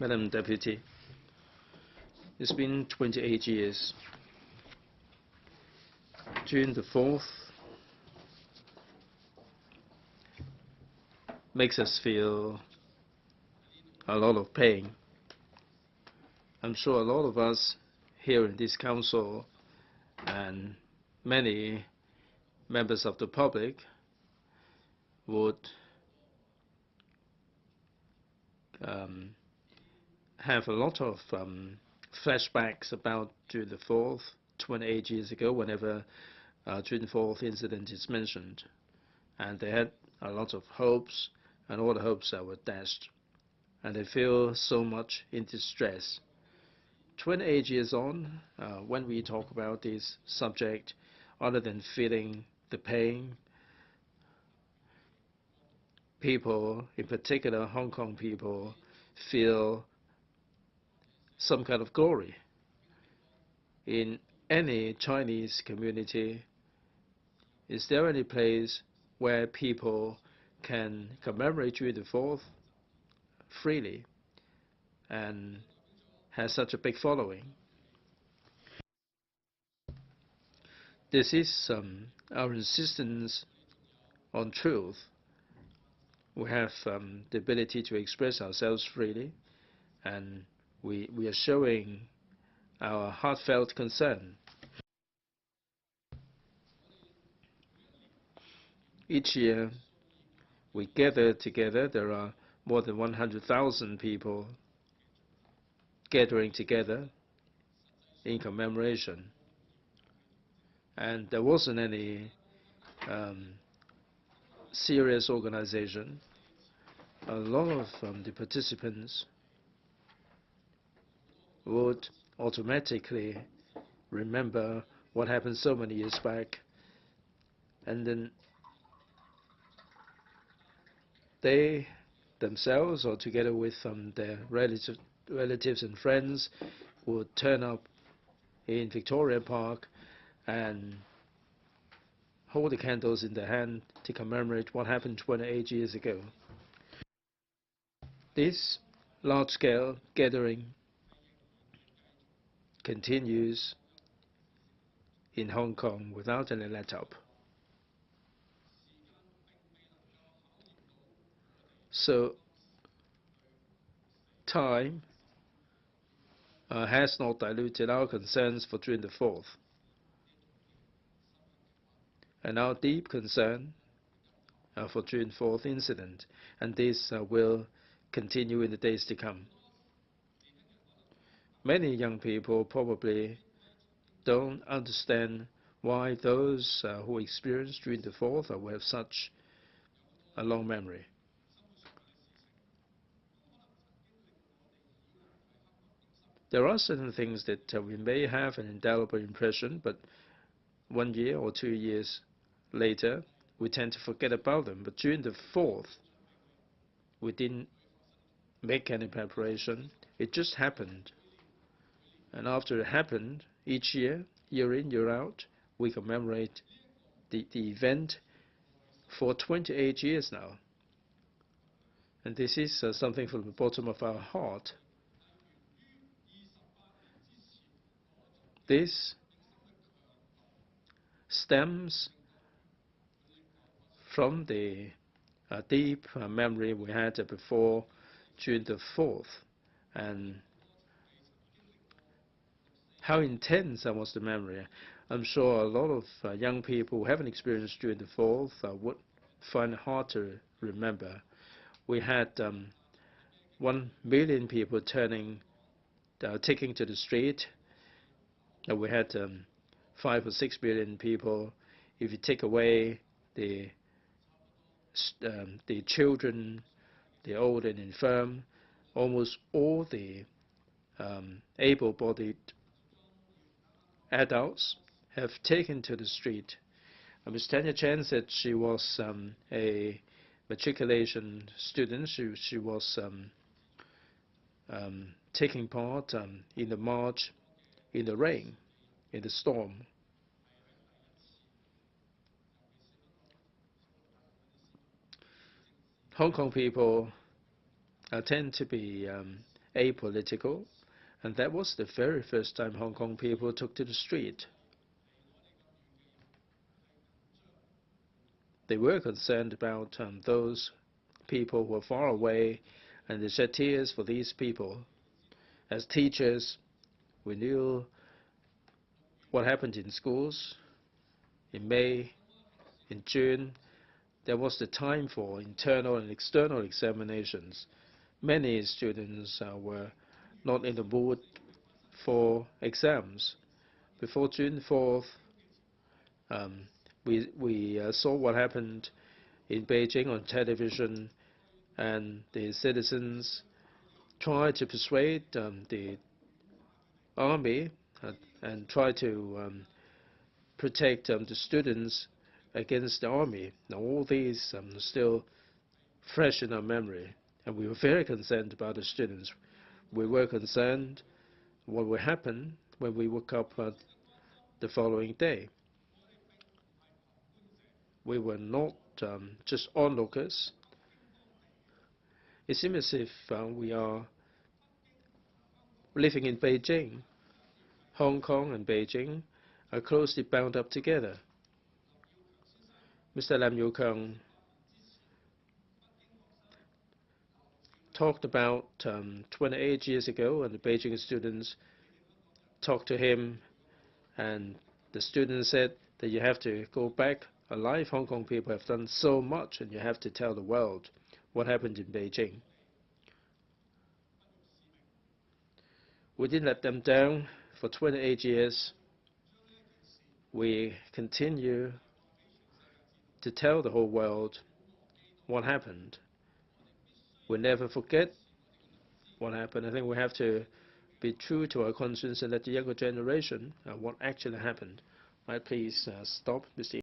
Madam Deputy, it's been 28 years. June the 4th makes us feel a lot of pain. I'm sure a lot of us here in this council and many members of the public would have a lot of flashbacks about June the 4th, 28 years ago, whenever June the 4th incident is mentioned. And they had a lot of hopes, and all the hopes were dashed. And they feel so much in distress. 28 years on, when we talk about this subject, other than feeling the pain, people, in particular Hong Kong people, feel some kind of glory. In any Chinese community, is there any place where people can commemorate June the 4th freely and has such a big following? This is our insistence on truth. We have the ability to express ourselves freely, and we are showing our heartfelt concern. Each year, we gather together. There are more than 100,000 people gathering together in commemoration. And there wasn't any serious organization. A lot of the participants would automatically remember what happened so many years back, and then they themselves, or together with their relatives and friends, would turn up in Victoria Park and hold the candles in their hand to commemorate what happened 28 years ago. This large-scale gathering continues in Hong Kong without any let-up. So time has not diluted our concerns for June the 4th. And our deep concern for June 4th incident, and this will continue in the days to come. Many young people probably don't understand why those who experienced June the 4th will have such a long memory. There are certain things that we may have an indelible impression, but 1 year or 2 years later, we tend to forget about them. But June the 4th, we didn't make any preparation. It just happened. And after it happened, each year, year in, year out, we commemorate the event for 28 years now. And this is something from the bottom of our heart. This stems from the deep memory we had before June the 4th, and how intense was the memory. I'm sure a lot of young people who haven't experienced June the 4th would find it hard to remember. We had 1 million people taking to the street. We had 5 or 6 million people. If you take away the children, the old and infirm, almost all the able-bodied adults have taken to the street. Ms. Tanya Chen said she was a matriculation student. She was taking part in the march in the rain, in the storm. Hong Kong people tend to be apolitical, and that was the very first time Hong Kong people took to the street. They were concerned about those people who were far away, and they shed tears for these people. As teachers, we knew what happened in schools. In May, in June, there was the time for internal and external examinations. Many students were not in the mood for exams. Before June 4th, we saw what happened in Beijing on television, and the citizens tried to persuade the army and try to protect the students against the army. Now all these are still fresh in our memory, and we were very concerned about the students. We were concerned what would happen when we woke up the following day. We were not just onlookers. It seems as if we are living in Beijing. Hong Kong and Beijing are closely bound up together. Mr. Lam Yiu-keung talked about 28 years ago, and the Beijing students talked to him, and the students said that you have to go back alive. Hong Kong people have done so much, and you have to tell the world what happened in Beijing. We didn't let them down for 28 years. We continue to tell the whole world what happened. We never forget what happened. I think we have to be true to our conscience and let the younger generation what actually happened. Right, please stop, Mr.